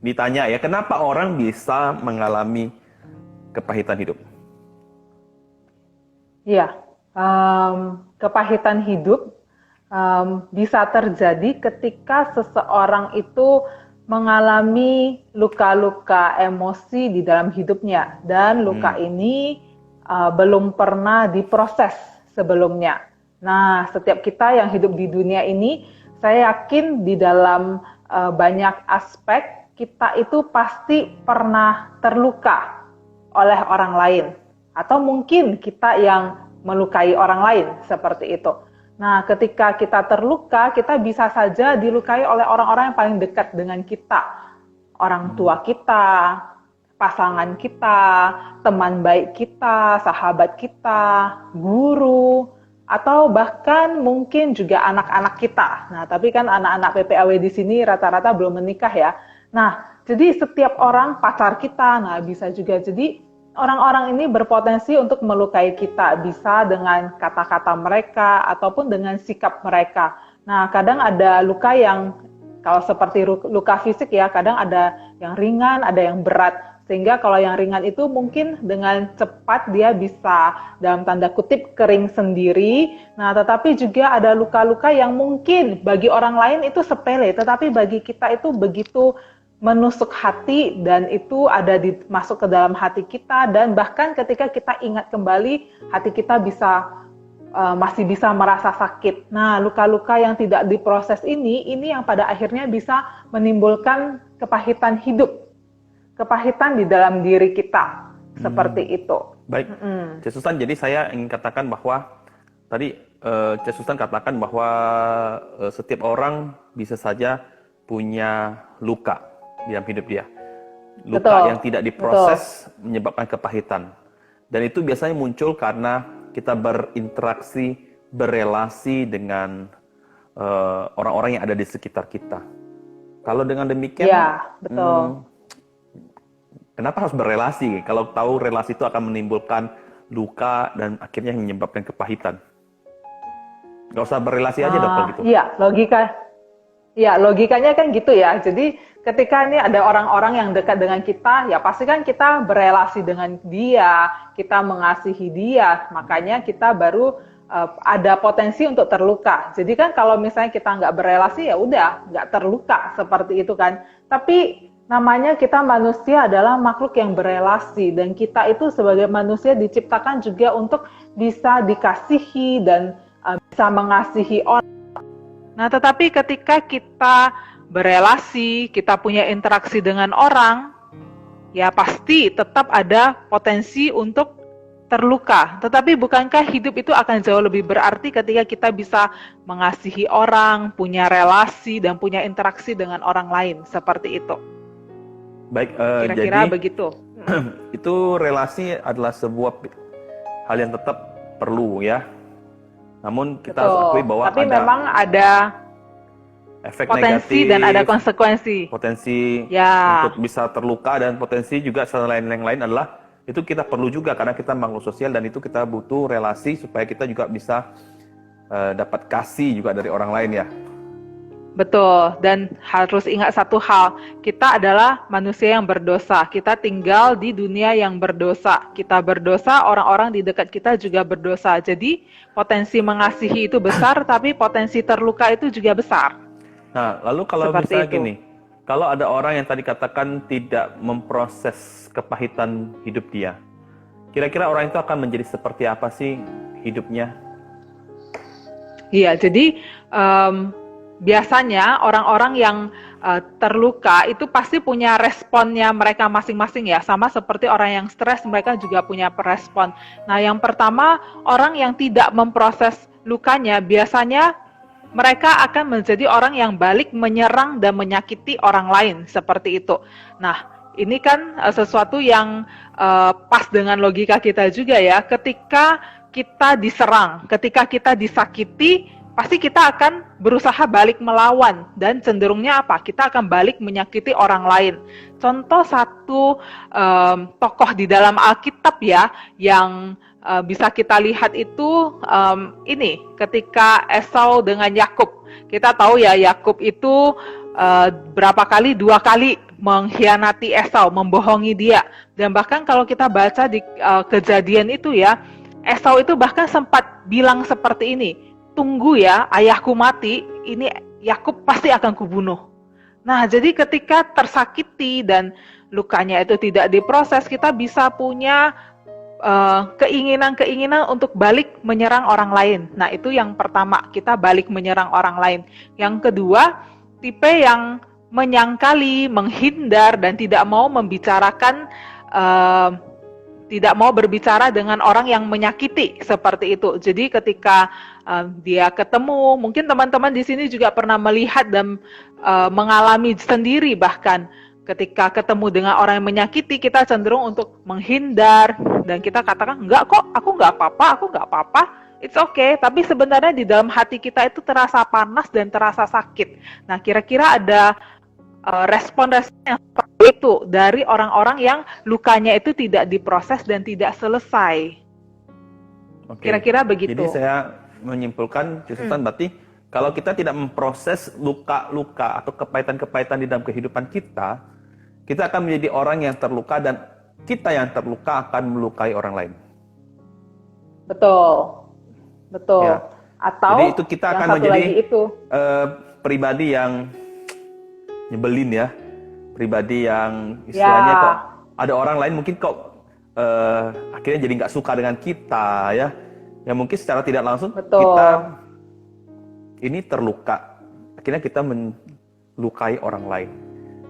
ditanya ya, kenapa orang bisa mengalami kepahitan hidup? Iya, kepahitan hidup bisa terjadi ketika seseorang itu mengalami luka-luka emosi di dalam hidupnya, dan luka Hmm. ini belum pernah diproses sebelumnya. Nah, setiap kita yang hidup di dunia ini, saya yakin di dalam banyak aspek kita itu pasti pernah terluka oleh orang lain, atau mungkin kita yang melukai orang lain seperti itu. Nah, ketika kita terluka, kita bisa saja dilukai oleh orang-orang yang paling dekat dengan kita. Orang tua kita, pasangan kita, teman baik kita, sahabat kita, guru, atau bahkan mungkin juga anak-anak kita. Nah, tapi kan anak-anak PPAW di sini rata-rata belum menikah ya. Nah, jadi setiap orang pacar kita, nah bisa juga jadi orang-orang ini berpotensi untuk melukai kita, bisa dengan kata-kata mereka ataupun dengan sikap mereka. Nah, kadang ada luka yang kalau seperti luka fisik ya, kadang ada yang ringan, ada yang berat. Sehingga kalau yang ringan itu mungkin dengan cepat dia bisa dalam tanda kutip kering sendiri. Nah, tetapi juga ada luka-luka yang mungkin bagi orang lain itu sepele, tetapi bagi kita itu begitu menusuk hati, dan itu ada masuk ke dalam hati kita, dan bahkan ketika kita ingat kembali hati kita bisa masih bisa merasa sakit. Nah, luka-luka yang tidak diproses ini yang pada akhirnya bisa menimbulkan kepahitan hidup, kepahitan di dalam diri kita, seperti itu. Baik, Cik Susan, jadi saya ingin katakan bahwa tadi Cik Susan katakan bahwa setiap orang bisa saja punya luka di dalam hidup dia. Luka Betul, yang tidak betul. diproses menyebabkan kepahitan. Dan itu biasanya muncul karena kita berinteraksi, berelasi dengan orang-orang yang ada di sekitar kita. Kalau dengan demikian, Ya, betul. kenapa harus berelasi? Kalau tahu relasi itu akan menimbulkan luka dan akhirnya menyebabkan kepahitan. Gak usah berelasi aja dok kalau gitu. Iya, logikanya kan gitu ya. Jadi ketika ini ada orang-orang yang dekat dengan kita, ya pasti kan kita berelasi dengan dia, kita mengasihi dia, makanya kita baru ada potensi untuk terluka. Jadi kan kalau misalnya kita nggak berelasi, ya udah nggak terluka seperti itu kan. Tapi namanya kita manusia adalah makhluk yang berelasi, dan kita itu sebagai manusia diciptakan juga untuk bisa dikasihi dan bisa mengasihi orang. Nah, tetapi ketika kita berelasi, kita punya interaksi dengan orang, ya pasti tetap ada potensi untuk terluka. Tetapi bukankah hidup itu akan jauh lebih berarti ketika kita bisa mengasihi orang, punya relasi, dan punya interaksi dengan orang lain, seperti itu. Baik, Kira-kira jadi begitu. itu relasi adalah sebuah hal yang tetap perlu ya. Namun kita harus akui Betul. bahwa Tapi ada memang ada efek potensi dan ada negatif, konsekuensi. potensi Ya, untuk bisa terluka, dan potensi juga selain yang lain adalah itu kita perlu juga karena kita makhluk sosial, dan itu kita butuh relasi supaya kita juga bisa dapat kasih juga dari orang lain ya. betul. Dan harus ingat satu hal, kita adalah manusia yang berdosa. Kita tinggal di dunia yang berdosa. Kita berdosa, orang-orang di dekat kita juga berdosa. Jadi potensi mengasihi itu besar, tapi potensi terluka itu juga besar. Nah, lalu kalau Seperti misalnya itu. gini, kalau ada orang yang tadi katakan tidak memproses kepahitan hidup dia, kira-kira orang itu akan menjadi seperti apa sih hidupnya? Iya, jadi biasanya orang-orang yang terluka itu pasti punya responnya mereka masing-masing ya, sama seperti orang yang stres, mereka juga punya respon. Nah, yang pertama, orang yang tidak memproses lukanya biasanya mereka akan menjadi orang yang balik menyerang dan menyakiti orang lain, seperti itu. Nah, ini kan sesuatu yang pas dengan logika kita juga ya. Ketika kita diserang, ketika kita disakiti, pasti kita akan berusaha balik melawan, dan cenderungnya apa? Kita akan balik menyakiti orang lain. Contoh satu tokoh di dalam Alkitab ya, yang bisa kita lihat itu ini ketika Esau dengan Yakub. Kita tahu ya, Yakub itu berapa kali? 2 kali mengkhianati Esau, membohongi dia. Dan bahkan kalau kita baca di Kejadian itu ya, Esau itu bahkan sempat bilang seperti ini, tunggu ya, ayahku mati, ini Yakub pasti akan kubunuh. Nah, jadi ketika tersakiti dan lukanya itu tidak diproses, kita bisa punya keinginan-keinginan untuk balik menyerang orang lain. Nah, itu yang pertama, kita balik menyerang orang lain. Yang kedua, tipe yang menyangkali, menghindar, dan tidak mau membicarakan, tidak mau berbicara dengan orang yang menyakiti, seperti itu. Jadi ketika dia ketemu, mungkin teman-teman di sini juga pernah melihat dan mengalami sendiri, bahkan ketika ketemu dengan orang yang menyakiti, kita cenderung untuk menghindar, dan kita katakan, enggak kok, aku enggak apa-apa, it's okay. Tapi sebenarnya di dalam hati kita itu terasa panas dan terasa sakit. Nah, kira-kira ada respon-respon yang seperti itu dari orang-orang yang lukanya itu tidak diproses dan tidak selesai. Oke. Kira-kira begitu. Jadi saya menyimpulkan, Susan, berarti kalau kita tidak memproses luka-luka atau kepahitan-kepahitan di dalam kehidupan kita, kita akan menjadi orang yang terluka, dan kita yang terluka akan melukai orang lain. Betul. Ya. Atau jadi itu kita akan menjadi pribadi yang nyebelin ya, pribadi yang istilahnya kok ada orang lain mungkin kok akhirnya jadi nggak suka dengan kita ya. Ya mungkin secara tidak langsung kita ini terluka, akhirnya kita melukai orang lain.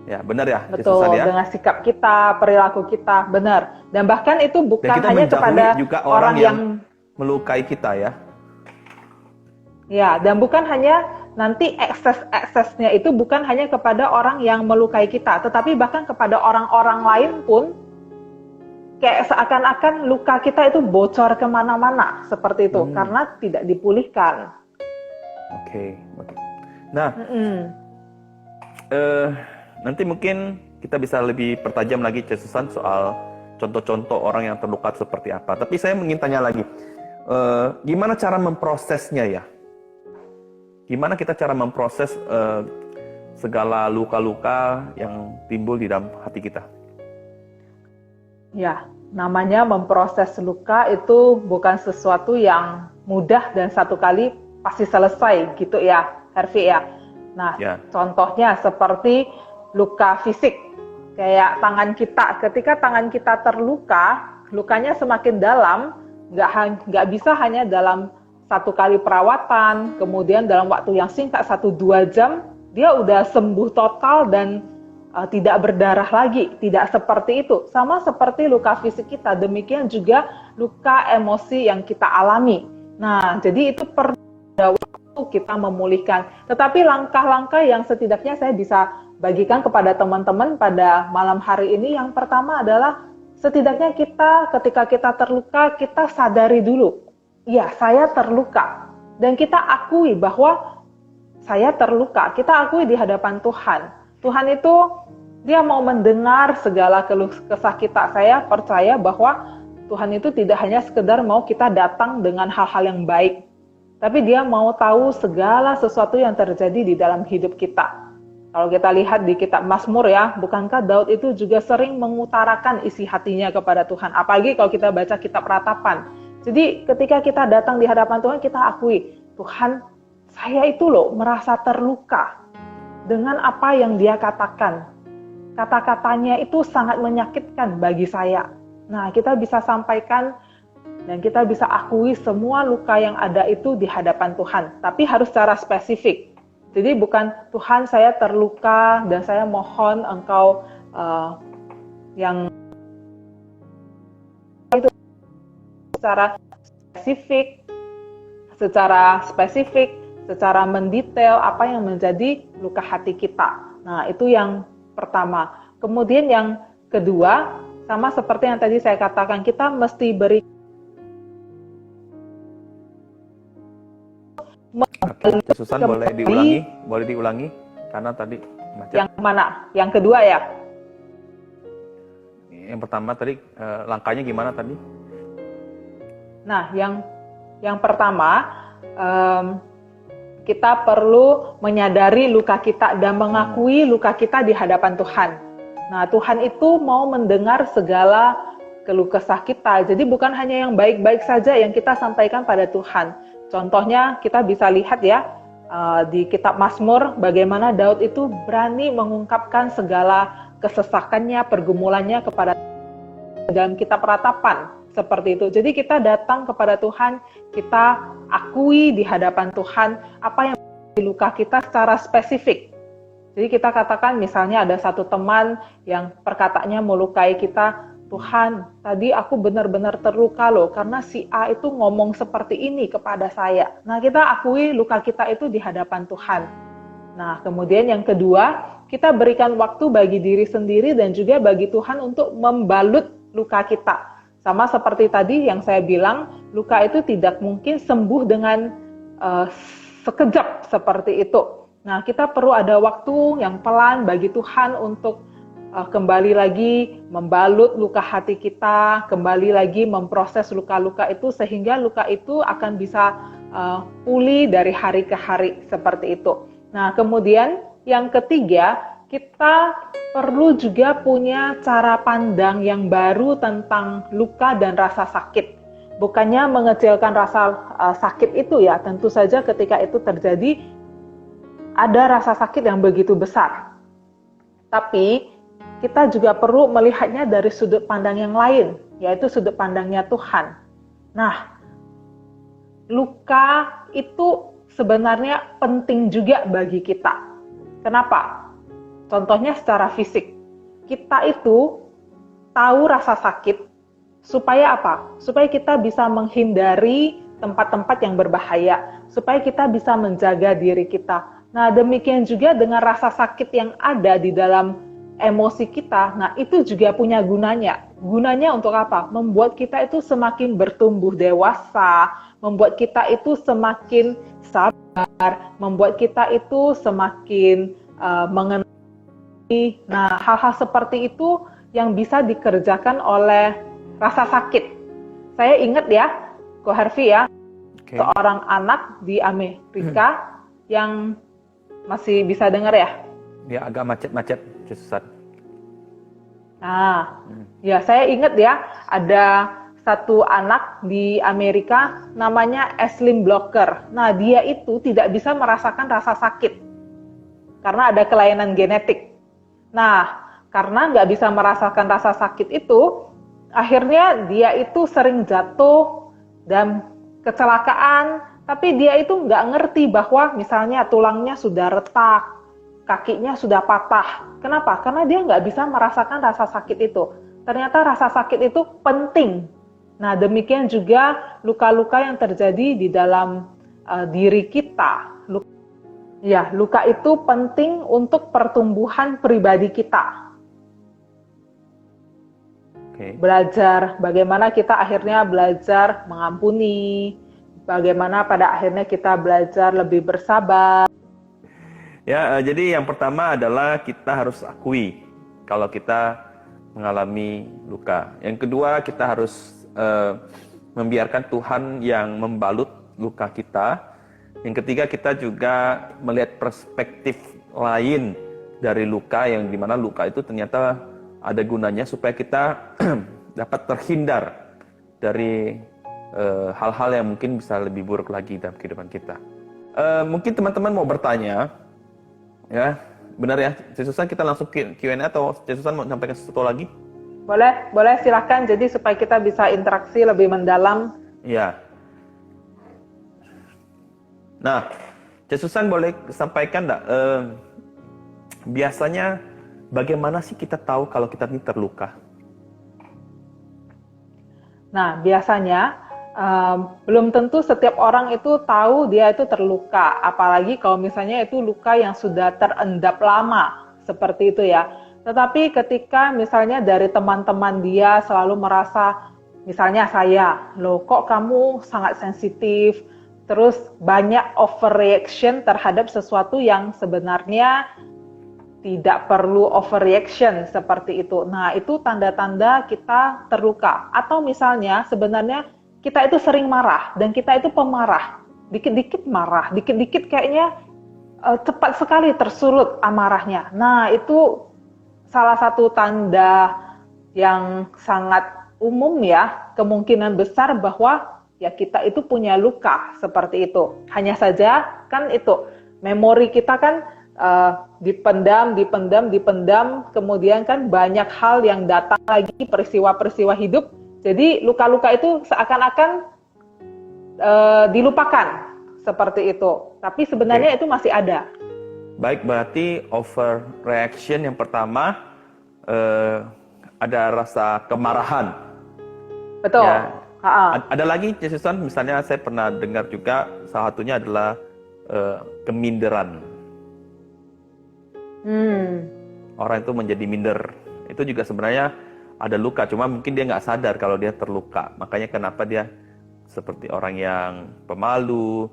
Ya benar ya. Betul, ya? Dengan sikap kita, perilaku kita, benar. Dan bahkan itu bukan hanya kepada juga orang yang melukai kita ya. Ya, dan bukan hanya nanti eksesnya itu bukan hanya kepada orang yang melukai kita, tetapi bahkan kepada orang-orang lain pun, kayak seakan-akan luka kita itu bocor kemana-mana, seperti itu, karena tidak dipulihkan. Oke. Nah, nanti mungkin kita bisa lebih pertajam lagi, Susan, soal contoh-contoh orang yang terluka seperti apa. Tapi saya ingin tanya lagi, gimana cara memprosesnya ya? Gimana kita cara memproses segala luka-luka yang timbul di dalam hati kita? Ya, namanya memproses luka itu bukan sesuatu yang mudah dan satu kali pasti selesai gitu ya, Hervi ya. Nah, contohnya seperti luka fisik, kayak tangan kita. Ketika tangan kita terluka, lukanya semakin dalam, nggak bisa hanya dalam satu kali perawatan, kemudian dalam waktu yang singkat 1-2 jam, dia udah sembuh total dan tidak berdarah lagi. Tidak seperti itu. Sama seperti luka fisik kita, demikian juga luka emosi yang kita alami. Nah, jadi itu perlu waktu kita memulihkan. Tetapi langkah-langkah yang setidaknya saya bisa bagikan kepada teman-teman pada malam hari ini, yang pertama adalah setidaknya kita ketika kita terluka, kita sadari dulu. Ya, saya terluka. Dan kita akui bahwa saya terluka. Kita akui di hadapan Tuhan. Tuhan itu, dia mau mendengar segala keluh kesah kita. Saya percaya bahwa Tuhan itu tidak hanya sekedar mau kita datang dengan hal-hal yang baik. Tapi dia mau tahu segala sesuatu yang terjadi di dalam hidup kita. Kalau kita lihat di kitab Mazmur ya, bukankah Daud itu juga sering mengutarakan isi hatinya kepada Tuhan. Apalagi kalau kita baca kitab Ratapan. Jadi ketika kita datang di hadapan Tuhan, kita akui, Tuhan, saya itu loh merasa terluka dengan apa yang dia katakan. Kata-katanya itu sangat menyakitkan bagi saya. Nah, kita bisa sampaikan dan kita bisa akui semua luka yang ada itu di hadapan Tuhan. Tapi harus secara spesifik. Jadi bukan, Tuhan saya terluka dan saya mohon Engkau yang itu secara spesifik, secara mendetail apa yang menjadi luka hati kita. Nah, itu yang pertama. Kemudian yang kedua, sama seperti yang tadi saya katakan, kita mesti beri. Susan, boleh diulangi karena tadi macam. Yang mana? Yang kedua ya? Yang pertama tadi langkahnya gimana tadi? Nah, yang pertama, kita perlu menyadari luka kita dan mengakui luka kita di hadapan Tuhan. Nah, Tuhan itu mau mendengar segala keluh kesah kita. Jadi bukan hanya yang baik-baik saja yang kita sampaikan pada Tuhan. Contohnya kita bisa lihat ya, di kitab Mazmur bagaimana Daud itu berani mengungkapkan segala kesesakannya, pergumulannya kepada dalam kitab Ratapan seperti itu. Jadi kita datang kepada Tuhan, kita akui di hadapan Tuhan apa yang di luka kita secara spesifik. Jadi kita katakan misalnya ada satu teman yang perkataannya melukai kita, Tuhan, tadi aku benar-benar terluka loh karena si A itu ngomong seperti ini kepada saya. Nah, kita akui luka kita itu di hadapan Tuhan. Nah, kemudian yang kedua, kita berikan waktu bagi diri sendiri dan juga bagi Tuhan untuk membalut luka kita. Sama seperti tadi yang saya bilang, luka itu tidak mungkin sembuh dengan sekejap seperti itu. Nah, kita perlu ada waktu yang pelan bagi Tuhan untuk kembali lagi membalut luka hati kita, kembali lagi memproses luka-luka itu sehingga luka itu akan bisa pulih dari hari ke hari seperti itu. Nah, kemudian yang ketiga, kita perlu juga punya cara pandang yang baru tentang luka dan rasa sakit. Bukannya mengecilkan rasa sakit itu ya, tentu saja ketika itu terjadi ada rasa sakit yang begitu besar. Tapi kita juga perlu melihatnya dari sudut pandang yang lain, yaitu sudut pandangnya Tuhan. Nah, luka itu sebenarnya penting juga bagi kita. Kenapa? Contohnya secara fisik. Kita itu tahu rasa sakit supaya apa? Supaya kita bisa menghindari tempat-tempat yang berbahaya, supaya kita bisa menjaga diri kita. Nah, demikian juga dengan rasa sakit yang ada di dalam emosi kita, nah itu juga punya gunanya. Gunanya untuk apa? Membuat kita itu semakin bertumbuh dewasa, membuat kita itu semakin sabar, membuat kita itu semakin mengenali. Nah, hal-hal seperti itu yang bisa dikerjakan oleh rasa sakit. Saya ingat ya, Ko Harvey ya, seorang anak di Amerika yang masih bisa dengar ya? Ya, agak macet-macet. Nah, ya saya ingat ya, ada satu anak di Amerika namanya Aislinn Blocker. Nah, dia itu tidak bisa merasakan rasa sakit karena ada kelainan genetik. Nah, karena nggak bisa merasakan rasa sakit itu, akhirnya dia itu sering jatuh dan kecelakaan, tapi dia itu nggak ngerti bahwa misalnya tulangnya sudah retak, kakinya sudah patah. Kenapa? Karena dia nggak bisa merasakan rasa sakit itu. Ternyata rasa sakit itu penting. Nah, demikian juga luka-luka yang terjadi di dalam diri kita. Luka itu penting untuk pertumbuhan pribadi kita. Belajar bagaimana kita akhirnya belajar mengampuni, bagaimana pada akhirnya kita belajar lebih bersabar. Ya, jadi yang pertama adalah kita harus akui kalau kita mengalami luka. Yang kedua, kita harus membiarkan Tuhan yang membalut luka kita. Yang ketiga, kita juga melihat perspektif lain dari luka, yang dimana luka itu ternyata ada gunanya supaya kita dapat terhindar dari hal-hal yang mungkin bisa lebih buruk lagi dalam kehidupan kita. Mungkin teman-teman mau bertanya, ya, benar ya, Susan, kita langsung Q&A atau Susan mau sampaikan sesuatu lagi? Boleh silakan. Jadi supaya kita bisa interaksi lebih mendalam. Ya. Nah, Susan boleh sampaikan enggak? Biasanya bagaimana sih kita tahu kalau kita ini terluka? Nah, biasanya belum tentu setiap orang itu tahu dia itu terluka, apalagi kalau misalnya itu luka yang sudah terendap lama, seperti itu ya. Tetapi ketika misalnya dari teman-teman dia selalu merasa, misalnya saya, loh kok kamu sangat sensitif, terus banyak overreaction terhadap sesuatu yang sebenarnya tidak perlu overreaction seperti itu. Nah, itu tanda-tanda kita terluka. Atau misalnya sebenarnya kita itu sering marah dan kita itu pemarah. Dikit-dikit marah, dikit-dikit kayaknya cepat sekali tersulut amarahnya. Nah, itu salah satu tanda yang sangat umum ya, kemungkinan besar bahwa ya kita itu punya luka seperti itu. Hanya saja kan itu memori kita kan dipendam, kemudian kan banyak hal yang datang lagi, peristiwa-peristiwa hidup. Jadi luka-luka itu seakan-akan dilupakan seperti itu. Tapi sebenarnya itu masih ada. Baik, berarti overreaction yang pertama ada rasa kemarahan. Betul. Ya. Ada lagi, Susan, misalnya saya pernah dengar juga salah satunya adalah keminderan. Orang itu menjadi minder. Itu juga sebenarnya ada luka, cuma mungkin dia nggak sadar kalau dia terluka. Makanya kenapa dia seperti orang yang pemalu,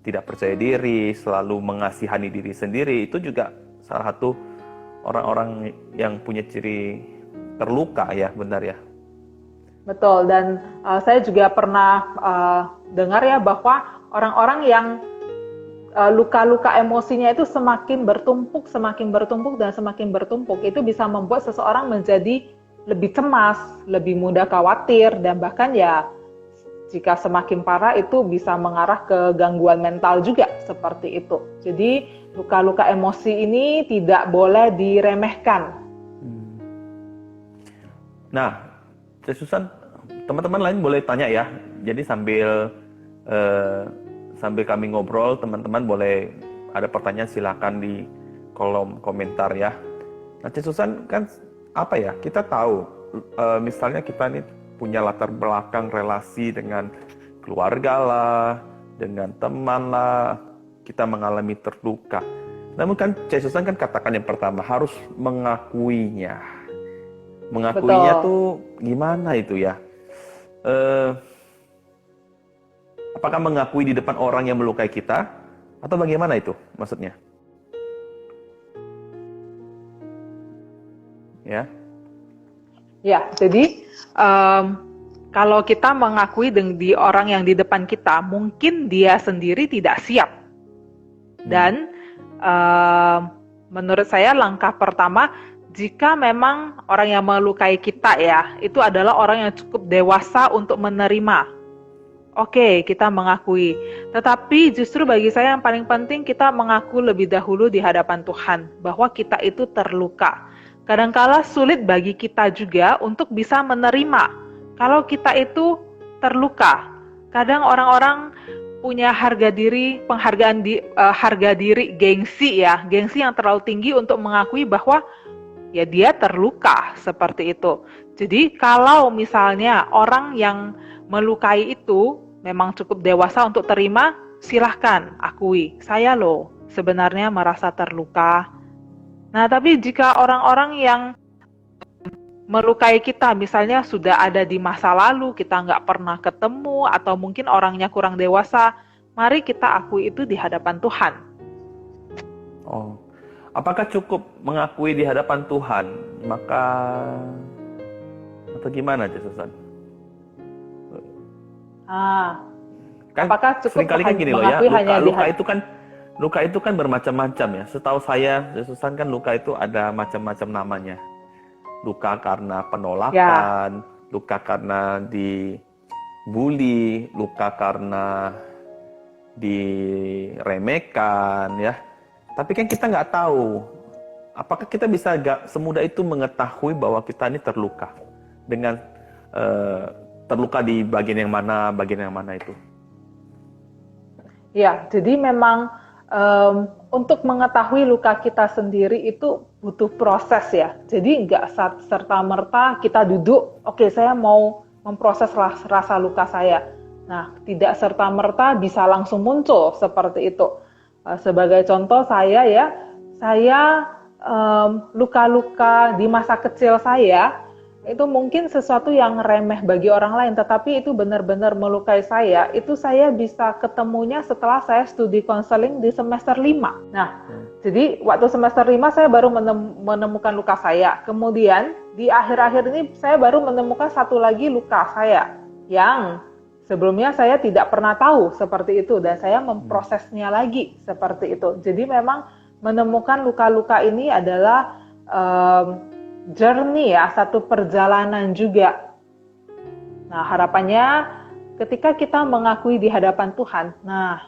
tidak percaya diri, selalu mengasihani diri sendiri. Itu juga salah satu orang-orang yang punya ciri terluka ya, benar ya? Betul, dan saya juga pernah dengar ya bahwa orang-orang yang luka-luka emosinya itu semakin bertumpuk, dan semakin bertumpuk, itu bisa membuat seseorang menjadi lebih cemas, lebih mudah khawatir, dan bahkan ya jika semakin parah itu bisa mengarah ke gangguan mental juga seperti itu. Jadi luka-luka emosi ini tidak boleh diremehkan. Nah, Susan, teman-teman lain boleh tanya ya. Jadi sambil kami ngobrol, teman-teman boleh ada pertanyaan, silakan di kolom komentar ya. Nah, Susan, kan apa ya? Kita tahu, misalnya kita ini punya latar belakang relasi dengan keluarga lah, dengan teman lah, kita mengalami terluka. Namun kan Susan kan katakan yang pertama harus mengakuinya. Mengakuinya Betul. tuh gimana itu ya? Apakah mengakui di depan orang yang melukai kita? Atau bagaimana itu maksudnya? Ya. Ya, jadi kalau kita mengakui di orang yang di depan kita, mungkin dia sendiri tidak siap. Dan menurut saya langkah pertama, jika memang orang yang melukai kita ya, itu adalah orang yang cukup dewasa untuk menerima. Oke, kita mengakui. Tetapi justru bagi saya yang paling penting kita mengaku lebih dahulu di hadapan Tuhan bahwa kita itu terluka. Kadangkala sulit bagi kita juga untuk bisa menerima kalau kita itu terluka. Kadang orang-orang punya harga diri, harga diri, gengsi yang terlalu tinggi untuk mengakui bahwa ya dia terluka seperti itu. Jadi kalau misalnya orang yang melukai itu memang cukup dewasa untuk terima, silahkan akui. Saya loh sebenarnya merasa terluka. Nah, tapi jika orang-orang yang melukai kita, misalnya sudah ada di masa lalu, kita nggak pernah ketemu, atau mungkin orangnya kurang dewasa, mari kita akui itu di hadapan Tuhan. Oh, apakah cukup mengakui di hadapan Tuhan? Atau gimana, Susan? Kan apakah cukup seringkali kan gini loh ya, luka itu kan bermacam-macam ya. Setahu saya, Susan, kan luka itu ada macam-macam namanya. Luka karena penolakan, luka karena dibully, luka karena diremehkan ya. Tapi kan kita nggak tahu, apakah kita bisa semudah itu mengetahui bahwa kita ini terluka dengan terluka di bagian yang mana itu. Ya, jadi memang untuk mengetahui luka kita sendiri itu butuh proses ya. Jadi nggak serta-merta kita duduk, oke, saya mau memproses rasa luka saya. Nah, tidak serta-merta bisa langsung muncul seperti itu. Sebagai contoh saya luka-luka di masa kecil saya itu mungkin sesuatu yang remeh bagi orang lain, tetapi itu benar-benar melukai saya. Itu saya bisa ketemunya setelah saya studi konseling di semester 5. Nah, jadi waktu semester 5 saya baru menemukan luka saya. Kemudian di akhir-akhir ini saya baru menemukan satu lagi luka saya yang sebelumnya saya tidak pernah tahu seperti itu, dan saya memprosesnya lagi seperti itu. Jadi memang menemukan luka-luka ini adalah journey ya, satu perjalanan juga. Nah, harapannya ketika kita mengakui di hadapan Tuhan, nah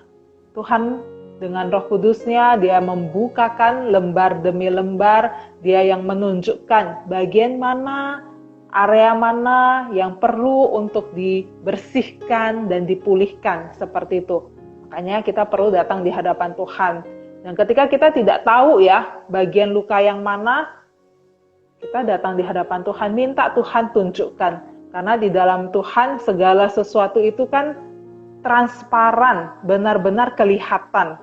Tuhan dengan Roh Kudusnya, dia membukakan lembar demi lembar, dia yang menunjukkan bagian mana, area mana yang perlu untuk dibersihkan dan dipulihkan, seperti itu. Makanya kita perlu datang di hadapan Tuhan. Dan ketika kita tidak tahu ya, bagian luka yang mana, kita datang di hadapan Tuhan, minta Tuhan tunjukkan. Karena di dalam Tuhan segala sesuatu itu kan transparan, benar-benar kelihatan.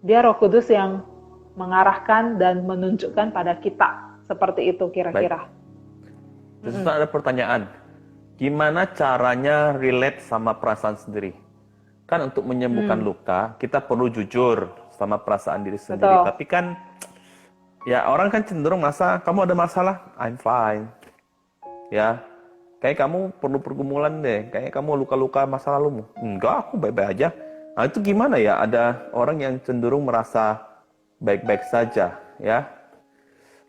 Dia Roh Kudus yang mengarahkan dan menunjukkan pada kita. Seperti itu kira-kira. Terus ada pertanyaan, gimana caranya relate sama perasaan sendiri? Kan untuk menyembuhkan luka, kita perlu jujur sama perasaan diri sendiri. Betul. Tapi kan, ya orang kan cenderung merasa, kamu ada masalah, I'm fine. Ya, kayak kamu perlu pergumulan deh, kayak kamu luka-luka masa lalumu. Enggak, aku baik-baik aja. Nah itu gimana ya, ada orang yang cenderung merasa baik-baik saja, ya.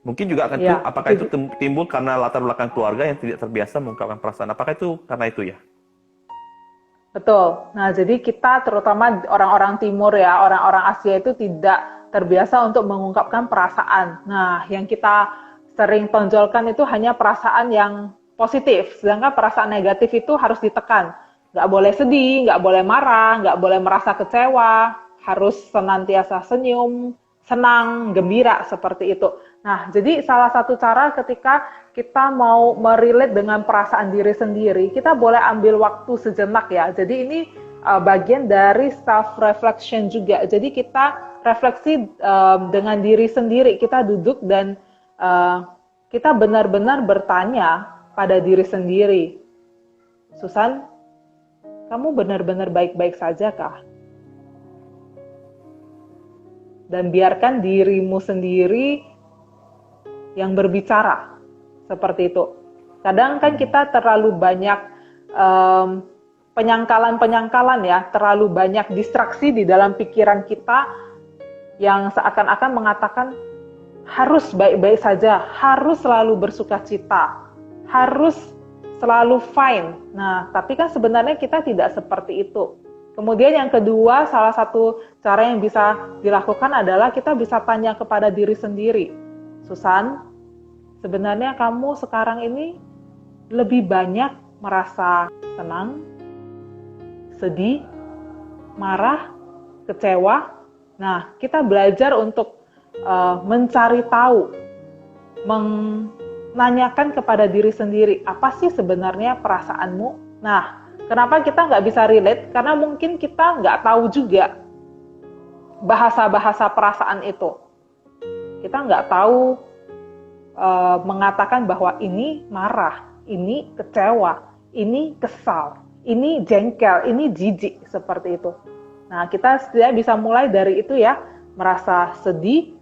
Mungkin juga akan Ya, apakah itu timbul karena latar belakang keluarga yang tidak terbiasa mengungkapkan perasaan. Apakah itu karena itu ya? betul. Nah, jadi kita terutama orang-orang timur ya, orang-orang Asia itu tidak terbiasa untuk mengungkapkan perasaan. Nah, yang kita sering tonjolkan itu hanya perasaan yang positif, sedangkan perasaan negatif itu harus ditekan. Nggak boleh sedih, nggak boleh marah, nggak boleh merasa kecewa, harus senantiasa senyum, senang, gembira, seperti itu. Nah, jadi salah satu cara ketika kita mau merelate dengan perasaan diri sendiri, kita boleh ambil waktu sejenak ya. Jadi ini bagian dari self-reflection juga. Jadi kita refleksi dengan diri sendiri, kita duduk dan kita benar-benar bertanya pada diri sendiri. Susan, kamu benar-benar baik-baik saja kah? Dan biarkan dirimu sendiri yang berbicara, seperti itu. Kadang kan kita terlalu banyak penyangkalan-penyangkalan ya, terlalu banyak distraksi di dalam pikiran kita yang seakan-akan mengatakan harus baik-baik saja, harus selalu bersukacita, harus selalu fine. Nah, tapi kan sebenarnya kita tidak seperti itu. Kemudian yang kedua, salah satu cara yang bisa dilakukan adalah kita bisa tanya kepada diri sendiri. Susan, sebenarnya kamu sekarang ini lebih banyak merasa senang, sedih, marah, kecewa. Nah, kita belajar untuk mencari tahu, menanyakan kepada diri sendiri, apa sih sebenarnya perasaanmu? Nah, kenapa kita nggak bisa relate? Karena mungkin kita nggak tahu juga bahasa-bahasa perasaan itu. Kita nggak tahu mengatakan bahwa ini marah, ini kecewa, ini kesal, ini jengkel, ini jijik, seperti itu. Nah, kita setidaknya bisa mulai dari itu ya, merasa sedih,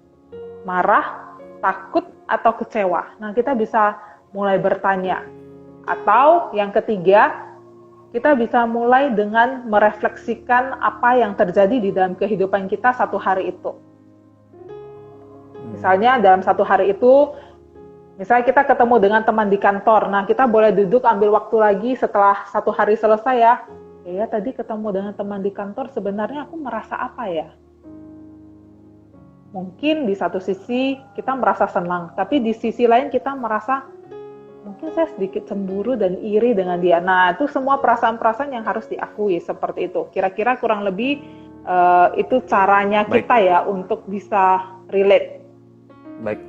marah, takut, atau kecewa. Nah, kita bisa mulai bertanya. Atau yang ketiga, kita bisa mulai dengan merefleksikan apa yang terjadi di dalam kehidupan kita satu hari itu. Misalnya dalam satu hari itu, misalnya kita ketemu dengan teman di kantor. Nah, kita boleh duduk ambil waktu lagi setelah satu hari selesai ya. Ya, tadi ketemu dengan teman di kantor, sebenarnya aku merasa apa ya? Mungkin di satu sisi kita merasa senang, tapi di sisi lain kita merasa mungkin saya sedikit cemburu dan iri dengan dia. Nah, itu semua perasaan-perasaan yang harus diakui seperti itu. Kira-kira kurang lebih itu caranya kita ya untuk bisa relate. Baik,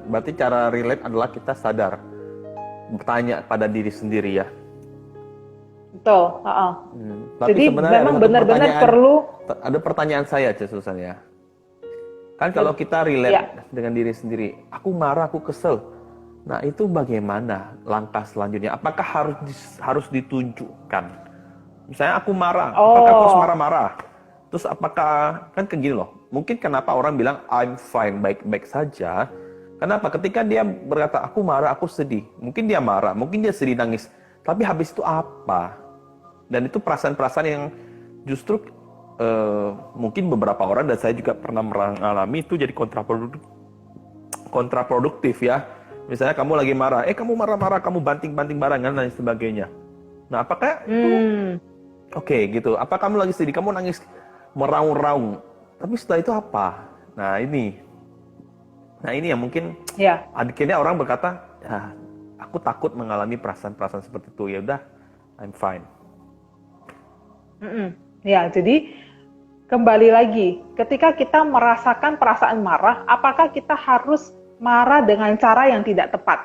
berarti cara relate adalah kita sadar, bertanya pada diri sendiri ya. Betul. Tapi jadi memang benar-benar perlu. Ada pertanyaan saya, Susan ya. Kan kalau kita relate dengan diri sendiri, aku marah, aku kesel. Nah, itu bagaimana langkah selanjutnya? Apakah harus ditunjukkan? Misalnya aku marah, apakah aku harus marah-marah? Terus apakah, kan kayak gini loh, mungkin kenapa orang bilang I'm fine, baik-baik saja. Kenapa? Ketika dia berkata aku marah, aku sedih. Mungkin dia marah, mungkin dia sedih, nangis. Tapi habis itu apa? Dan itu perasaan-perasaan yang justru mungkin beberapa orang, dan saya juga pernah mengalami itu, jadi kontraproduktif ya. Misalnya kamu lagi marah, kamu marah-marah, kamu banting-banting barang dan lain sebagainya. Nah, apakah oke, gitu. Apa kamu lagi sedih, kamu nangis meraung-raung. Tapi setelah itu apa? Nah, ini yang mungkin Ya. akhirnya orang berkata, ya, aku takut mengalami perasaan-perasaan seperti itu. Ya udah, I'm fine. Ya, jadi kembali lagi, ketika kita merasakan perasaan marah, apakah kita harus marah dengan cara yang tidak tepat?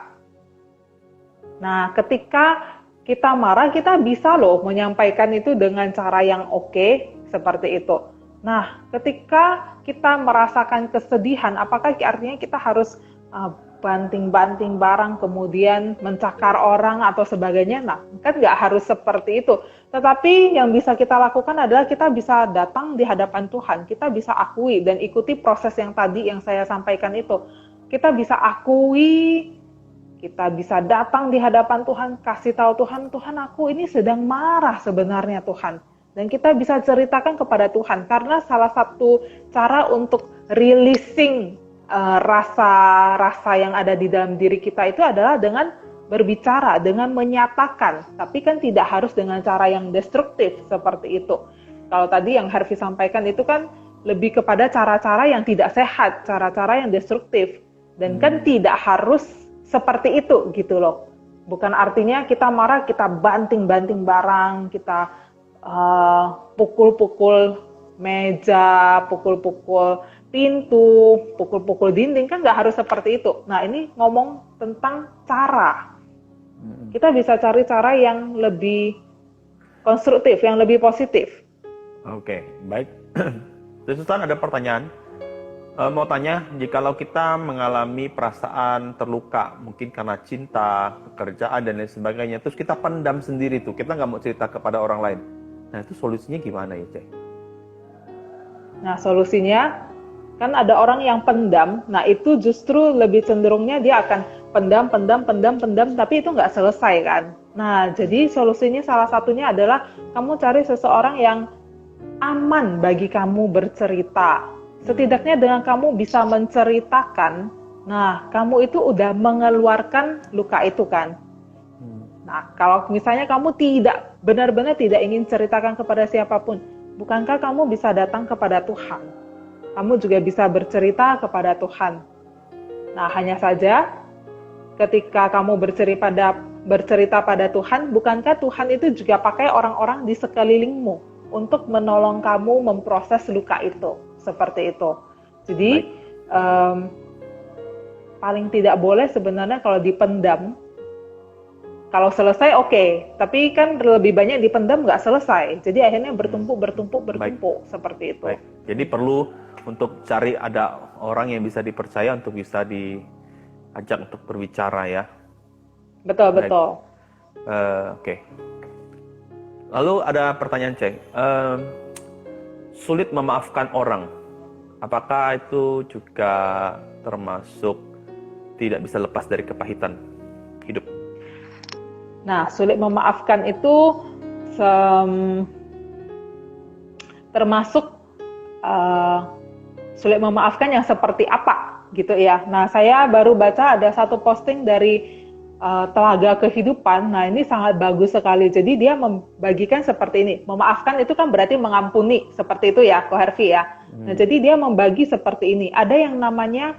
Nah, ketika kita marah, kita bisa loh menyampaikan itu dengan cara yang oke, seperti itu. Nah, ketika kita merasakan kesedihan, apakah artinya kita harus banting-banting barang, kemudian mencakar orang atau sebagainya? Nah, kan nggak harus seperti itu. Tetapi yang bisa kita lakukan adalah kita bisa datang di hadapan Tuhan. Kita bisa akui dan ikuti proses yang tadi yang saya sampaikan itu. Kita bisa akui, kita bisa datang di hadapan Tuhan, kasih tahu Tuhan, Tuhan aku ini sedang marah sebenarnya Tuhan. Dan kita bisa ceritakan kepada Tuhan. Karena salah satu cara untuk releasing rasa-rasa yang ada di dalam diri kita itu adalah dengan berbicara, dengan menyatakan. Tapi kan tidak harus dengan cara yang destruktif seperti itu. Kalau tadi yang Harvey sampaikan itu kan lebih kepada cara-cara yang tidak sehat, cara-cara yang destruktif. Dan kan tidak harus seperti itu gitu loh. Bukan artinya kita marah, kita banting-banting barang, kita pukul-pukul meja, pukul-pukul pintu, pukul-pukul dinding, kan nggak harus seperti itu. Nah, ini ngomong tentang cara. Kita bisa cari cara yang lebih konstruktif, yang lebih positif. Oke, baik. Susan, ada pertanyaan. Mau tanya, jikalau kita mengalami perasaan terluka, mungkin karena cinta, pekerjaan, dan lain sebagainya, terus kita pendam sendiri tuh, kita nggak mau cerita kepada orang lain. Nah, itu solusinya gimana ya, Cek? Nah, solusinya, kan ada orang yang pendam, nah itu justru lebih cenderungnya dia akan pendam, tapi itu nggak selesai kan. Nah, jadi solusinya salah satunya adalah kamu cari seseorang yang aman bagi kamu bercerita. Setidaknya dengan kamu bisa menceritakan, nah kamu itu udah mengeluarkan luka itu kan. Nah, kalau misalnya kamu tidak benar-benar tidak ingin ceritakan kepada siapapun, bukankah kamu bisa datang kepada Tuhan? Kamu juga bisa bercerita kepada Tuhan. Nah, hanya saja ketika kamu bercerita pada Tuhan, bukankah Tuhan itu juga pakai orang-orang di sekelilingmu untuk menolong kamu memproses luka itu? Seperti itu. Jadi, paling tidak boleh sebenarnya kalau dipendam. Kalau selesai oke, tapi kan lebih banyak dipendam nggak selesai. Jadi akhirnya bertumpuk, seperti itu. Baik. Jadi perlu untuk cari ada orang yang bisa dipercaya untuk bisa diajak untuk berbicara ya. Betul. Oke. Lalu ada pertanyaan, Cek. Sulit memaafkan orang. Apakah itu juga termasuk tidak bisa lepas dari kepahitan hidup? Nah, sulit memaafkan itu termasuk sulit memaafkan yang seperti apa gitu ya. Nah, saya baru baca ada satu posting dari Telaga Kehidupan. Nah, ini sangat bagus sekali. Jadi dia membagikan seperti ini. Memaafkan itu kan berarti mengampuni, seperti itu ya, Ko Harvey ya. Nah, jadi dia membagi seperti ini. Ada yang namanya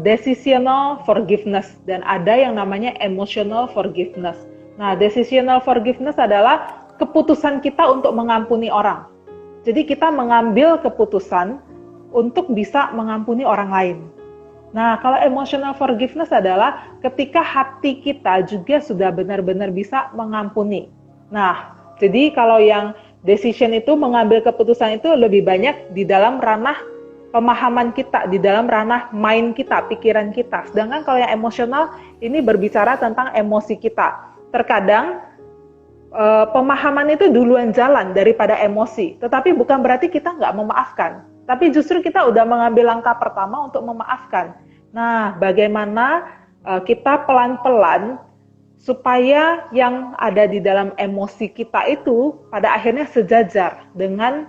decisional forgiveness dan ada yang namanya emotional forgiveness. Nah, decisional forgiveness adalah keputusan kita untuk mengampuni orang. Jadi kita mengambil keputusan untuk bisa mengampuni orang lain. Nah, kalau emotional forgiveness adalah ketika hati kita juga sudah benar-benar bisa mengampuni. Nah, jadi kalau yang decision itu mengambil keputusan itu lebih banyak di dalam ranah pemahaman kita, di dalam ranah mind kita, pikiran kita. Sedangkan kalau yang emosional ini berbicara tentang emosi kita. Terkadang pemahaman itu duluan jalan daripada emosi. Tetapi bukan berarti kita nggak memaafkan. Tapi justru kita udah mengambil langkah pertama untuk memaafkan. Nah, bagaimana kita pelan-pelan supaya yang ada di dalam emosi kita itu pada akhirnya sejajar dengan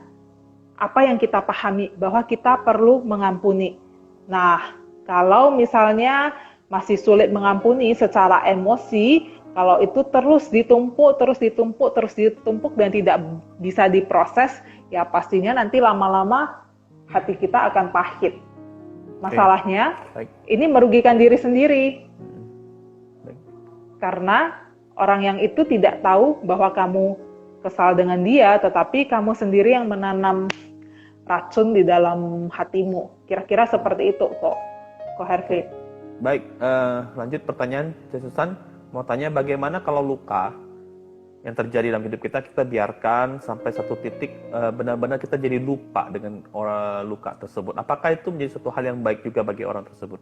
apa yang kita pahami, bahwa kita perlu mengampuni. Nah, kalau misalnya masih sulit mengampuni secara emosi, kalau itu terus ditumpuk dan tidak bisa diproses, ya pastinya nanti lama-lama hati kita akan pahit. Masalahnya, ini merugikan diri sendiri. Karena orang yang itu tidak tahu bahwa kamu kesal dengan dia, tetapi kamu sendiri yang menanam racun di dalam hatimu. Kira-kira seperti itu kok Herfit. Baik, lanjut pertanyaan Susan. Mau tanya bagaimana kalau luka yang terjadi dalam hidup kita, kita biarkan sampai satu titik benar-benar kita jadi lupa dengan orang luka tersebut. Apakah itu menjadi suatu hal yang baik juga bagi orang tersebut?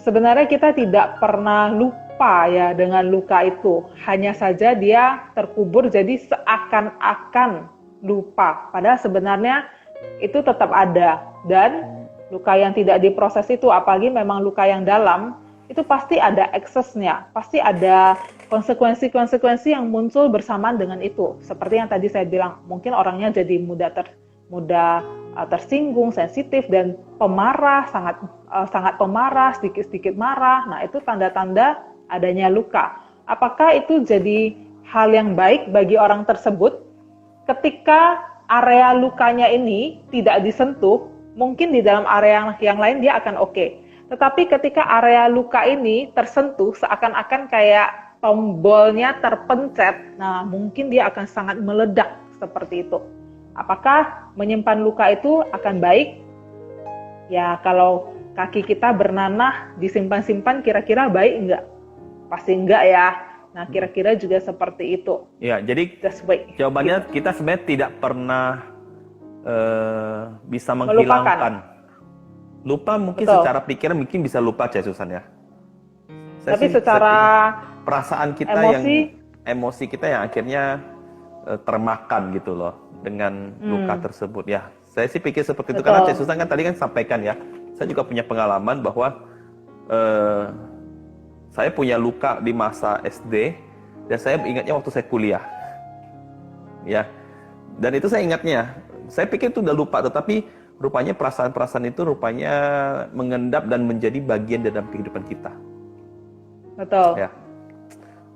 Sebenarnya kita tidak pernah lupa ya dengan luka itu. Hanya saja dia terkubur jadi seakan-akan lupa. Padahal sebenarnya itu tetap ada. Dan luka yang tidak diproses itu, apalagi memang luka yang dalam, itu pasti ada eksesnya. Pasti ada konsekuensi-konsekuensi yang muncul bersamaan dengan itu. Seperti yang tadi saya bilang, mungkin orangnya jadi mudah tersinggung, sensitif, dan pemarah, sangat pemarah, sedikit-sedikit marah. Nah, itu tanda-tanda adanya luka. Apakah itu jadi hal yang baik bagi orang tersebut? Ketika area lukanya ini tidak disentuh, mungkin di dalam area yang lain dia akan oke. Tetapi ketika area luka ini tersentuh, seakan-akan kayak tombolnya terpencet, nah mungkin dia akan sangat meledak seperti itu. Apakah menyimpan luka itu akan baik? Ya, kalau kaki kita bernanah disimpan-simpan, kira-kira baik enggak? Pasti enggak ya. Nah, kira-kira juga seperti itu. Ya, jadi jawabannya kita sebenarnya tidak pernah bisa menghilangkan. Lupa mungkin secara pikiran mungkin bisa lupa, Susan ya. Tapi secara perasaan kita emosi kita yang akhirnya termakan gitu loh dengan luka tersebut ya. Saya sih pikir seperti itu karena Susan kan tadi kan sampaikan ya. Saya juga punya pengalaman bahwa saya punya luka di masa SD dan saya ingatnya waktu saya kuliah. Ya. Dan itu saya ingatnya. Saya pikir itu udah lupa, tetapi rupanya perasaan-perasaan itu rupanya mengendap dan menjadi bagian dalam kehidupan kita. Betul. Ya.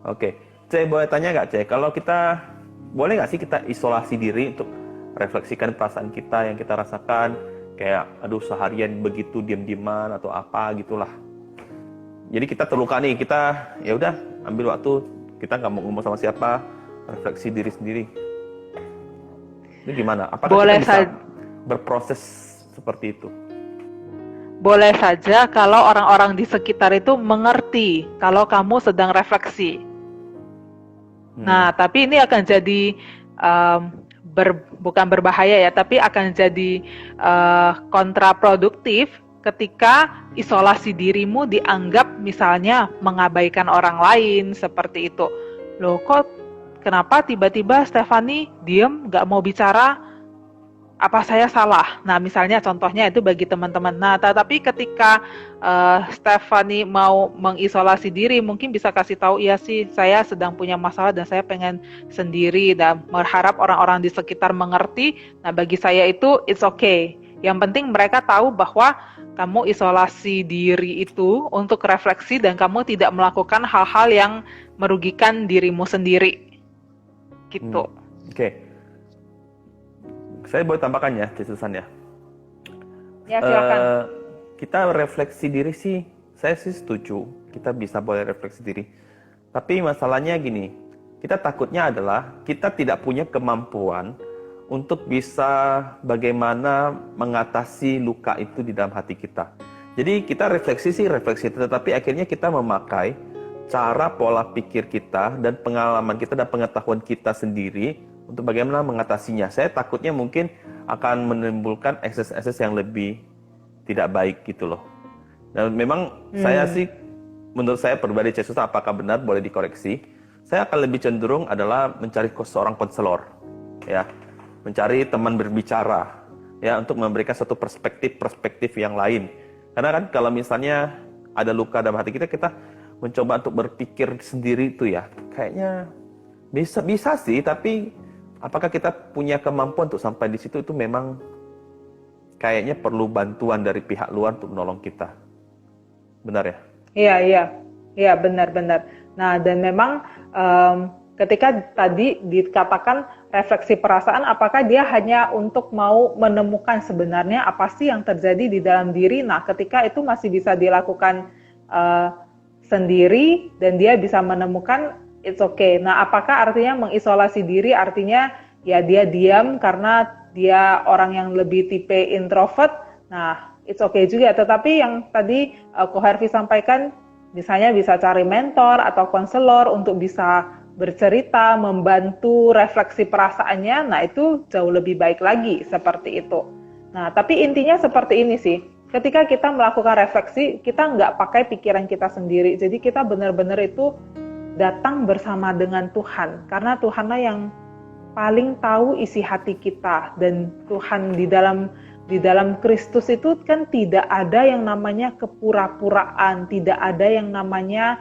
Oke. Boleh tanya nggak, kalau kita boleh nggak sih kita isolasi diri untuk refleksikan perasaan kita yang kita rasakan, kayak aduh seharian begitu diam-diaman atau apa gitulah. Jadi kita terluka nih, kita ya udah ambil waktu, kita nggak mau ngomong sama siapa, refleksi diri sendiri. Itu gimana? Apakah boleh kita bisa berproses seperti itu? Boleh saja kalau orang-orang di sekitar itu mengerti kalau kamu sedang refleksi. Nah, tapi ini akan jadi bukan berbahaya ya, tapi akan jadi kontraproduktif ketika isolasi dirimu dianggap misalnya mengabaikan orang lain seperti itu. Loh, kok kenapa tiba-tiba Stephanie diem, nggak mau bicara? Apa saya salah? Nah, misalnya contohnya itu bagi teman-teman. Nah, tapi ketika Stephanie mau mengisolasi diri, mungkin bisa kasih tahu, iya sih, saya sedang punya masalah dan saya pengen sendiri dan berharap orang-orang di sekitar mengerti. Nah, bagi saya itu it's okay. Yang penting mereka tahu bahwa kamu isolasi diri itu untuk refleksi dan kamu tidak melakukan hal-hal yang merugikan dirimu sendiri. Gitu. Oke. Saya boleh tambahkan ya, Susan ya. Ya, silakan. Kita refleksi diri sih, saya sih setuju. Kita bisa boleh refleksi diri. Tapi masalahnya gini, kita takutnya adalah kita tidak punya kemampuan untuk bisa bagaimana mengatasi luka itu di dalam hati kita. Jadi kita refleksi, tetapi akhirnya kita memakai cara pola pikir kita dan pengalaman kita dan pengetahuan kita sendiri untuk bagaimana mengatasinya. Saya takutnya mungkin akan menimbulkan ekses-ekses yang lebih tidak baik gitu loh. Dan memang saya sih, menurut saya pribadi, Susan, apakah benar boleh dikoreksi? Saya akan lebih cenderung adalah mencari seorang konselor, ya, mencari teman berbicara, ya, untuk memberikan satu perspektif yang lain. Karena kan kalau misalnya ada luka dalam hati kita, kita mencoba untuk berpikir sendiri itu ya, kayaknya bisa sih, tapi apakah kita punya kemampuan untuk sampai di situ? Itu memang kayaknya perlu bantuan dari pihak luar untuk menolong kita. benar ya? Iya, iya, iya, benar-benar. Nah, dan memang ketika tadi dikatakan refleksi perasaan, apakah dia hanya untuk mau menemukan sebenarnya apa sih yang terjadi di dalam diri? Nah, ketika itu masih bisa dilakukan eh, sendiri dan dia bisa menemukan, it's okay. Nah, apakah artinya mengisolasi diri? Artinya ya dia diam karena dia orang yang lebih tipe introvert. Nah, it's okay juga. Tetapi yang tadi Ko Hervi sampaikan, misalnya bisa cari mentor atau konselor untuk bisa bercerita, membantu refleksi perasaannya, nah itu jauh lebih baik lagi seperti itu. Nah, tapi intinya seperti ini sih, ketika kita melakukan refleksi, kita nggak pakai pikiran kita sendiri, jadi kita benar-benar itu datang bersama dengan Tuhan, karena Tuhanlah yang paling tahu isi hati kita, dan Tuhan di dalam Kristus itu kan tidak ada yang namanya kepura-puraan, tidak ada yang namanya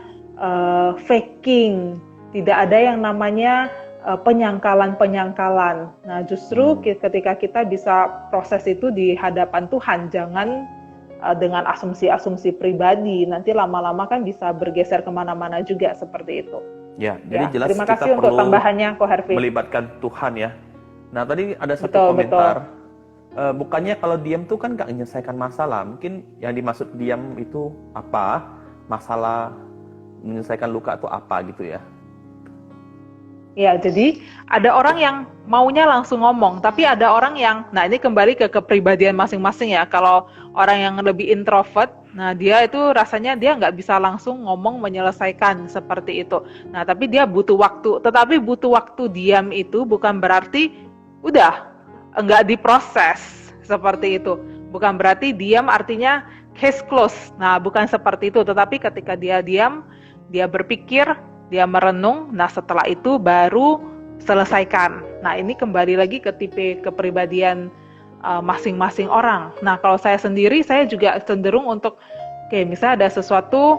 faking, tidak ada yang namanya penyangkalan-penyangkalan. Nah, justru ketika kita bisa proses itu di hadapan Tuhan, jangan dengan asumsi-asumsi pribadi, nanti lama-lama kan bisa bergeser kemana-mana juga seperti itu. Ya, jadi jelas terima kita kasih untuk perlu tambahannya, Ko Hervi. melibatkan Tuhan ya. Nah, tadi ada satu Betul, komentar, bukannya kalau diam tuh kan nggak menyelesaikan masalah. Mungkin yang dimaksud diam itu apa? Masalah menyelesaikan luka itu apa gitu ya? Ya, jadi ada orang yang maunya langsung ngomong, tapi ada orang yang, nah ini kembali ke kepribadian masing-masing ya. Kalau orang yang lebih introvert, nah dia itu rasanya dia nggak bisa langsung ngomong menyelesaikan seperti itu. Nah, tapi dia butuh waktu. Tetapi butuh waktu diam itu bukan berarti udah nggak diproses seperti itu. Bukan berarti diam artinya case close. Nah, bukan seperti itu. Tetapi ketika dia diam, dia berpikir, dia merenung, nah setelah itu baru selesaikan. Nah, ini kembali lagi ke tipe kepribadian masing-masing orang. Nah, kalau saya sendiri, saya juga cenderung untuk, misalnya ada sesuatu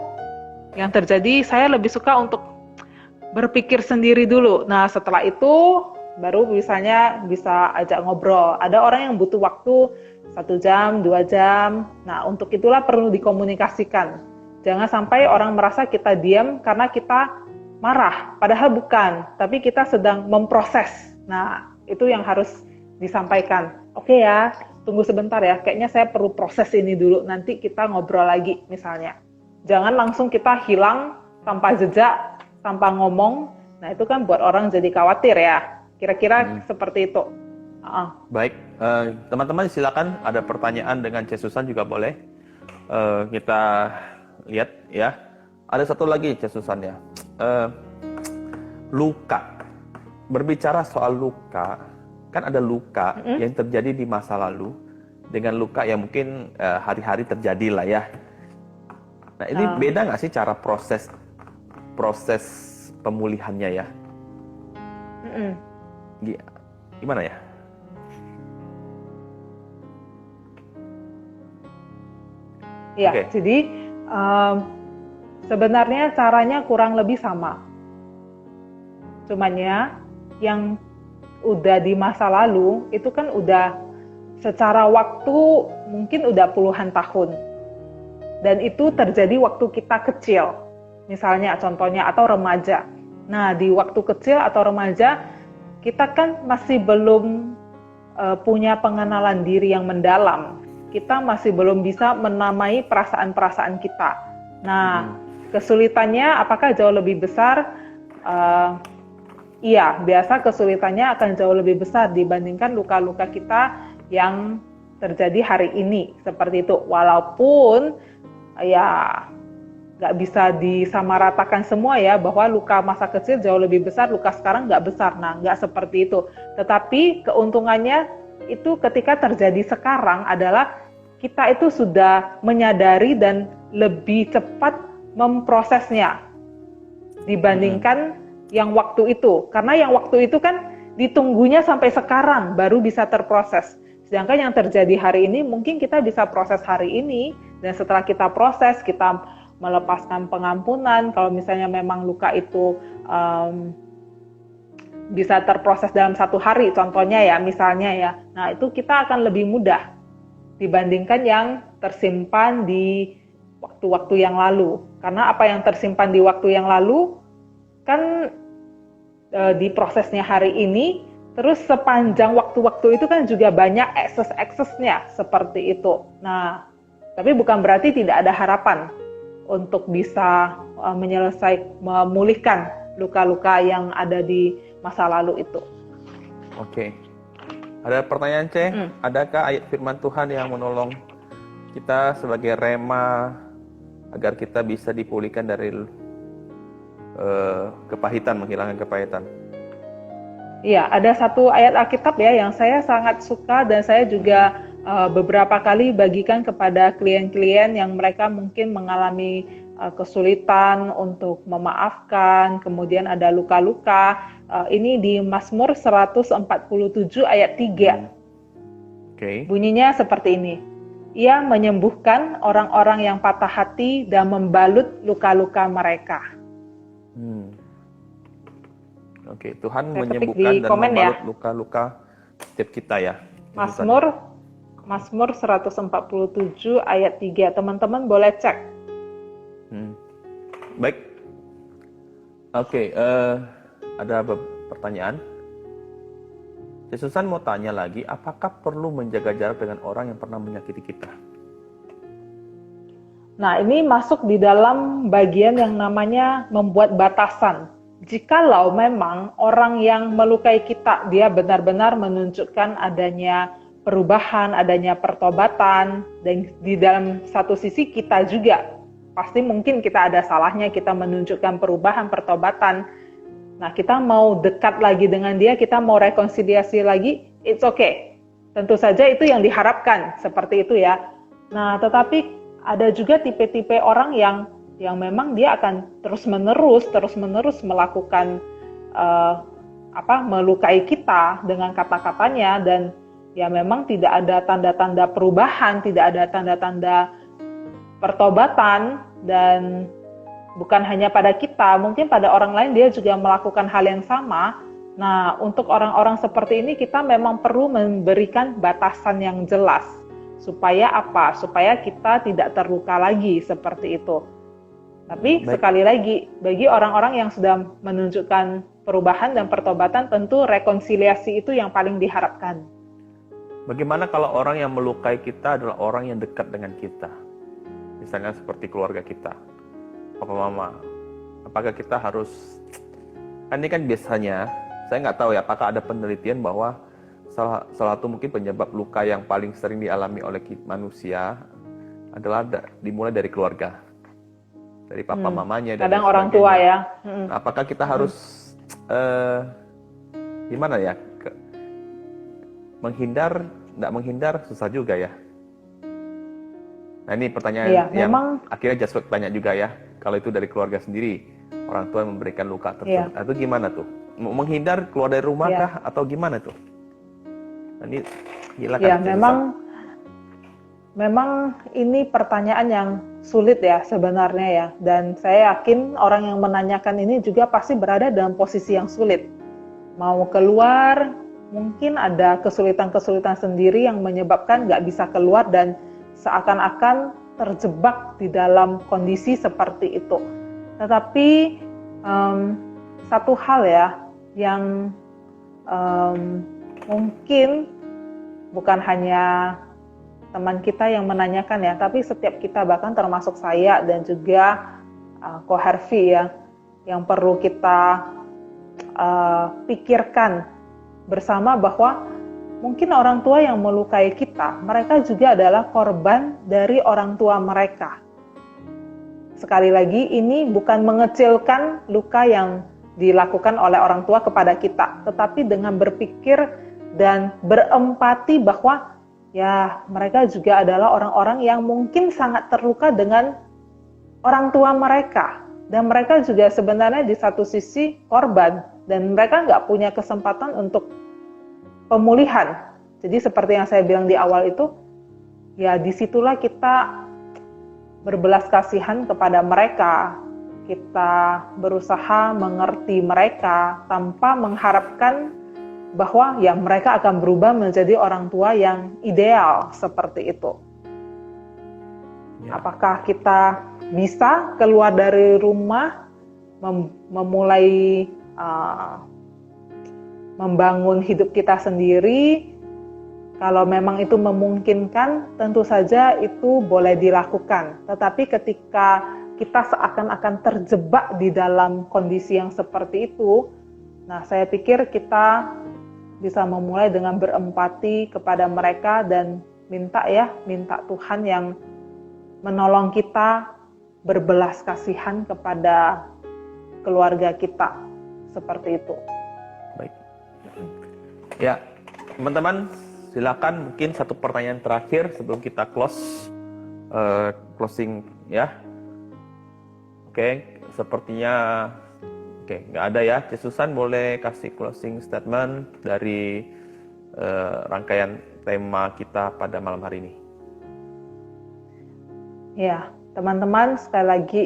yang terjadi, saya lebih suka untuk berpikir sendiri dulu. Nah, setelah itu baru misalnya bisa ajak ngobrol. Ada orang yang butuh waktu 1 jam, 2 jam. Nah, untuk itulah perlu dikomunikasikan. Jangan sampai orang merasa kita diam karena kita marah, padahal bukan, tapi kita sedang memproses. Nah, itu yang harus disampaikan. Oke ya, tunggu sebentar ya, kayaknya saya perlu proses ini dulu, nanti kita ngobrol lagi misalnya. Jangan langsung kita hilang tanpa jejak, tanpa ngomong, nah itu kan buat orang jadi khawatir ya, kira-kira seperti itu. Baik, teman-teman silakan ada pertanyaan dengan C. Susan juga boleh. Kita lihat ya, ada satu lagi C. Susan ya. Luka. Berbicara soal luka, kan ada luka yang terjadi di masa lalu dengan luka yang mungkin hari-hari terjadi lah ya. Nah, ini beda nggak sih cara proses pemulihannya ya? Gimana ya? Ya, jadi sebenarnya caranya kurang lebih sama. Cuman ya, yang udah di masa lalu, itu kan udah secara waktu mungkin udah puluhan tahun. Dan itu terjadi waktu kita kecil. Misalnya contohnya, atau remaja. Nah, di waktu kecil atau remaja, kita kan masih belum punya pengenalan diri yang mendalam. Kita masih belum bisa menamai perasaan-perasaan kita. Nah, kesulitannya apakah jauh lebih besar? Iya, biasa kesulitannya akan jauh lebih besar dibandingkan luka-luka kita yang terjadi hari ini. Seperti itu. Walaupun ya nggak bisa disamaratakan semua ya, bahwa luka masa kecil jauh lebih besar, luka sekarang nggak besar. Nah, nggak seperti itu. Tetapi keuntungannya itu ketika terjadi sekarang adalah kita itu sudah menyadari dan lebih cepat memprosesnya dibandingkan yang waktu itu. Karena yang waktu itu kan ditunggunya sampai sekarang baru bisa terproses. Sedangkan yang terjadi hari ini mungkin kita bisa proses hari ini, dan setelah kita proses, kita melepaskan pengampunan. Kalau misalnya memang luka itu bisa terproses dalam 1 hari, contohnya ya, misalnya ya. Nah, itu kita akan lebih mudah dibandingkan yang tersimpan di waktu-waktu yang lalu. Karena apa yang tersimpan di waktu yang lalu kan di prosesnya hari ini, terus sepanjang waktu-waktu itu kan juga banyak akses-aksesnya seperti itu. Nah, tapi bukan berarti tidak ada harapan untuk bisa memulihkan luka-luka yang ada di masa lalu itu. Oke. Ada pertanyaan, C? Adakah ayat firman Tuhan yang menolong kita sebagai rema agar kita bisa dipulihkan dari kepahitan, menghilangkan kepahitan? Iya, ada satu ayat Alkitab ya yang saya sangat suka dan saya juga beberapa kali bagikan kepada klien-klien yang mereka mungkin mengalami kesulitan untuk memaafkan, kemudian ada luka-luka. Ini di Mazmur 147 ayat 3. Okay. Bunyinya seperti ini. Ia menyembuhkan orang-orang yang patah hati dan membalut luka-luka mereka. Oke, Tuhan saya menyembuhkan dan membalut luka-luka setiap kita ya. Mazmur 147 ayat 3. Teman-teman boleh cek. Baik. Oke, ada pertanyaan. Susan mau tanya lagi, apakah perlu menjaga jarak dengan orang yang pernah menyakiti kita? Nah, ini masuk di dalam bagian yang namanya membuat batasan. Jikalau memang orang yang melukai kita, dia benar-benar menunjukkan adanya perubahan, adanya pertobatan, dan di dalam satu sisi kita juga, pasti mungkin kita ada salahnya, kita menunjukkan perubahan, pertobatan. Nah, kita mau dekat lagi dengan dia, kita mau rekonsiliasi lagi, it's okay. Tentu saja itu yang diharapkan, seperti itu ya. Nah, tetapi ada juga tipe-tipe orang yang memang dia akan terus-menerus melakukan melukai kita dengan kata-katanya, dan ya memang tidak ada tanda-tanda perubahan, tidak ada tanda-tanda pertobatan, dan bukan hanya pada kita, mungkin pada orang lain dia juga melakukan hal yang sama. Nah, untuk orang-orang seperti ini kita memang perlu memberikan batasan yang jelas. Supaya apa? Supaya kita tidak terluka lagi seperti itu. Tapi sekali lagi, bagi orang-orang yang sudah menunjukkan perubahan dan pertobatan, tentu rekonsiliasi itu yang paling diharapkan. Bagaimana kalau orang yang melukai kita adalah orang yang dekat dengan kita? Misalnya seperti keluarga kita, papa mama. Apakah kita harus, kan ini kan biasanya, saya nggak tahu ya, apakah ada penelitian bahwa salah satu mungkin penyebab luka yang paling sering dialami oleh manusia adalah dimulai dari keluarga, dari papa mamanya. Kadang orang tua ya. Apakah kita harus gimana ya? Nggak menghindar susah juga ya. Nah, ini pertanyaan yang memang, akhirnya Jaswek tanya juga ya. Kalau itu dari keluarga sendiri, orang tua yang memberikan luka tersebut, atau gimana tuh? Menghindar keluar dari rumah kah atau gimana tuh? Ini ya, memang ini pertanyaan yang sulit ya sebenarnya ya, dan saya yakin orang yang menanyakan ini juga pasti berada dalam posisi yang sulit. Mau keluar, mungkin ada kesulitan-kesulitan sendiri yang menyebabkan nggak bisa keluar dan seakan-akan terjebak di dalam kondisi seperti itu. Tetapi satu hal ya yang mungkin bukan hanya teman kita yang menanyakan ya, tapi setiap kita, bahkan termasuk saya dan juga Ko Hervi ya, yang perlu kita pikirkan bersama bahwa mungkin orang tua yang melukai kita, mereka juga adalah korban dari orang tua mereka. Sekali lagi, ini bukan mengecilkan luka yang dilakukan oleh orang tua kepada kita, tetapi dengan berpikir dan berempati bahwa ya mereka juga adalah orang-orang yang mungkin sangat terluka dengan orang tua mereka, dan mereka juga sebenarnya di satu sisi korban, dan mereka nggak punya kesempatan untuk pemulihan. Jadi seperti yang saya bilang di awal itu, ya disitulah kita berbelas kasihan kepada mereka, kita berusaha mengerti mereka tanpa mengharapkan bahwa ya mereka akan berubah menjadi orang tua yang ideal seperti itu. Ya. Apakah kita bisa keluar dari rumah, memulai membangun hidup kita sendiri? Kalau memang itu memungkinkan, tentu saja itu boleh dilakukan. Tetapi ketika kita seakan-akan terjebak di dalam kondisi yang seperti itu, nah saya pikir kita bisa memulai dengan berempati kepada mereka dan minta Tuhan yang menolong kita berbelas kasihan kepada keluarga kita. Seperti itu. Baik. Ya, teman-teman, silakan mungkin satu pertanyaan terakhir sebelum kita closing ya. Oke, sepertinya nggak ada ya. Susan boleh kasih closing statement dari rangkaian tema kita pada malam hari ini. Ya, teman-teman, sekali lagi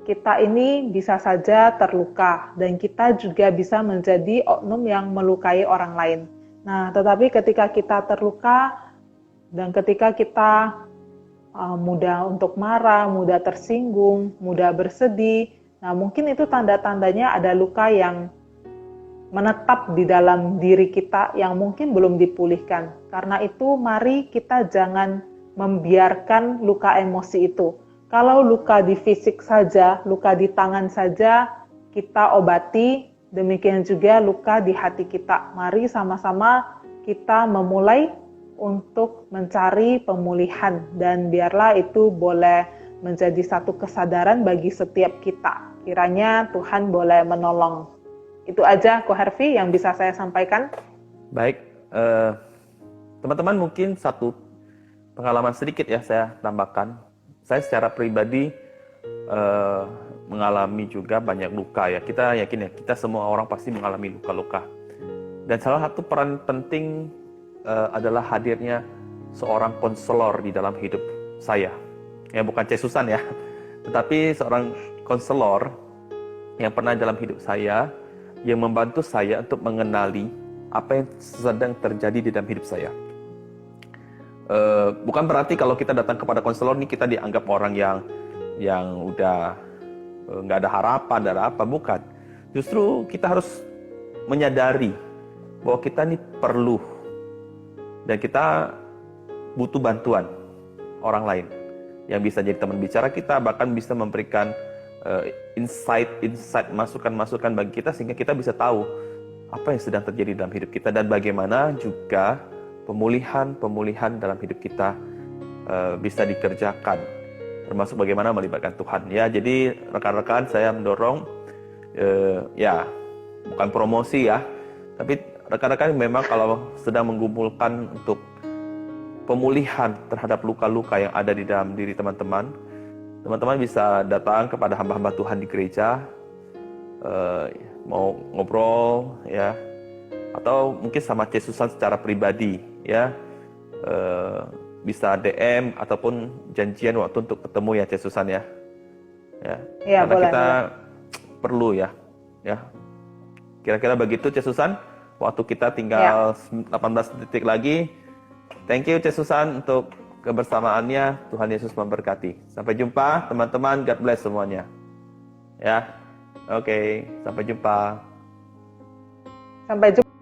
kita ini bisa saja terluka dan kita juga bisa menjadi oknum yang melukai orang lain. Nah, tetapi ketika kita terluka dan ketika kita mudah untuk marah, mudah tersinggung, mudah bersedih, nah mungkin itu tanda-tandanya ada luka yang menetap di dalam diri kita yang mungkin belum dipulihkan. Karena itu mari kita jangan membiarkan luka emosi itu. Kalau luka di fisik saja, luka di tangan saja, kita obati, demikian juga luka di hati kita. Mari sama-sama kita memulai untuk mencari pemulihan dan biarlah itu boleh menjadi satu kesadaran bagi setiap kita. Kiranya Tuhan boleh menolong. Itu aja, Ko Hervi, yang bisa saya sampaikan. Baik, teman-teman mungkin satu pengalaman sedikit ya saya tambahkan. Saya secara pribadi mengalami juga banyak luka ya. Kita yakin ya, kita semua orang pasti mengalami luka-luka. Dan salah satu peran penting adalah hadirnya seorang konselor di dalam hidup saya. Ya bukan Susan ya, tetapi seorang konselor yang pernah dalam hidup saya, yang membantu saya untuk mengenali apa yang sedang terjadi di dalam hidup saya. Bukan berarti kalau kita datang kepada konselor ini kita dianggap orang yang udah nggak ada harapan, ada apa, bukan. Justru kita harus menyadari bahwa kita ini perlu dan kita butuh bantuan orang lain yang bisa jadi teman bicara kita, bahkan bisa memberikan insight, masukan-masukan bagi kita sehingga kita bisa tahu apa yang sedang terjadi dalam hidup kita dan bagaimana juga pemulihan dalam hidup kita bisa dikerjakan, termasuk bagaimana melibatkan Tuhan. Ya, jadi rekan-rekan saya mendorong, ya bukan promosi ya, tapi rekan-rekan memang kalau sedang mengumpulkan untuk pemulihan terhadap luka-luka yang ada di dalam diri teman-teman, teman-teman bisa datang kepada hamba-hamba Tuhan di gereja, mau ngobrol ya, atau mungkin sama Susan secara pribadi ya, bisa DM ataupun janjian waktu untuk ketemu ya Susan ya. Ya, karena boleh, kita boleh. perlu ya. Kira-kira begitu Susan. Waktu kita tinggal 18 detik lagi. Thank you Susan untuk kebersamaannya. Tuhan Yesus memberkati. Sampai jumpa teman-teman. God bless semuanya. Ya. Oke, sampai jumpa. Sampai jumpa.